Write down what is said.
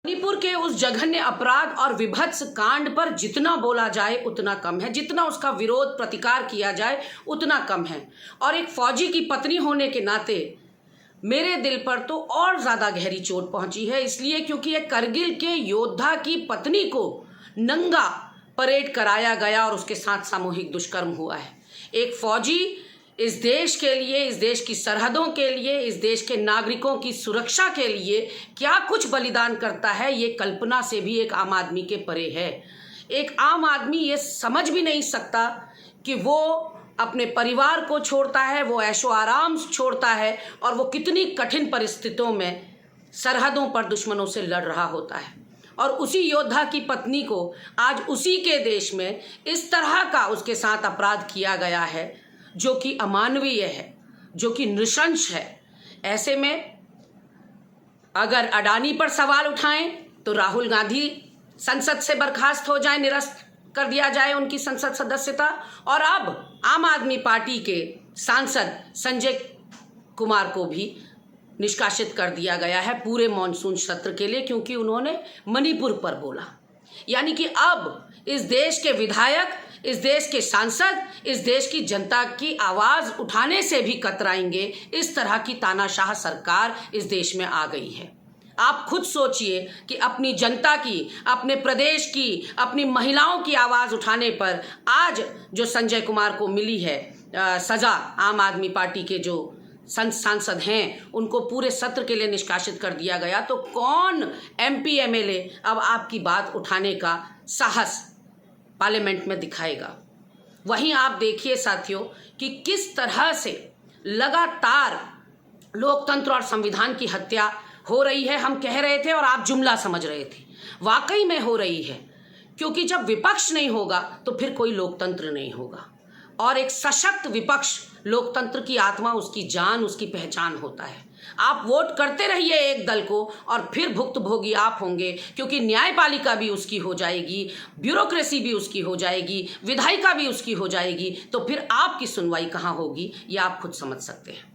मणिपुर के उस जघन्य अपराध और विभत्स कांड पर जितना बोला जाए उतना कम है, जितना उसका विरोध प्रतिकार किया जाए उतना कम है। और एक फौजी की पत्नी होने के नाते मेरे दिल पर तो और ज़्यादा गहरी चोट पहुंची है, इसलिए क्योंकि एक करगिल के योद्धा की पत्नी को नंगा परेड कराया गया और उसके साथ सामूहिक दुष्कर्म हुआ है। एक फौजी इस देश के लिए, इस देश की सरहदों के लिए, इस देश के नागरिकों की सुरक्षा के लिए क्या कुछ बलिदान करता है, ये कल्पना से भी एक आम आदमी के परे है। एक आम आदमी ये समझ भी नहीं सकता कि वो अपने परिवार को छोड़ता है, वो ऐशो आराम छोड़ता है और वो कितनी कठिन परिस्थितियों में सरहदों पर दुश्मनों से लड़ रहा होता है। और उसी योद्धा की पत्नी को आज उसी के देश में इस तरह का उसके साथ अपराध किया गया है जो कि अमानवीय है, जो कि नृशंस है। ऐसे में अगर अडानी पर सवाल उठाएं तो राहुल गांधी संसद से बर्खास्त हो जाए, निरस्त कर दिया जाए उनकी संसद सदस्यता। और अब आम आदमी पार्टी के सांसद संजय कुमार को भी निष्कासित कर दिया गया है पूरे मॉनसून सत्र के लिए, क्योंकि उन्होंने मणिपुर पर बोला। यानी कि अब इस देश के विधायक, इस देश के सांसद, इस देश की जनता की आवाज़ उठाने से भी कतराएंगे। इस तरह की तानाशाह सरकार इस देश में आ गई है। आप खुद सोचिए कि अपनी जनता की, अपने प्रदेश की, अपनी महिलाओं की आवाज़ उठाने पर आज जो संजय कुमार को मिली है सज़ा, आम आदमी पार्टी के जो सांसद हैं उनको पूरे सत्र के लिए निष्कासित कर दिया गया, तो कौन MP MLA अब आपकी बात उठाने का साहस पार्लियामेंट में दिखाएगा। वहीं आप देखिए साथियों कि किस तरह से लगातार लोकतंत्र और संविधान की हत्या हो रही है। हम कह रहे थे और आप जुमला समझ रहे थे, वाकई में हो रही है, क्योंकि जब विपक्ष नहीं होगा तो फिर कोई लोकतंत्र नहीं होगा। और एक सशक्त विपक्ष लोकतंत्र की आत्मा, उसकी जान, उसकी पहचान होता है। आप वोट करते रहिए एक दल को और फिर भुक्तभोगी आप होंगे, क्योंकि न्यायपालिका भी उसकी हो जाएगी, ब्यूरोक्रेसी भी उसकी हो जाएगी, विधायिका भी उसकी हो जाएगी, तो फिर आपकी सुनवाई कहाँ होगी ये आप खुद समझ सकते हैं।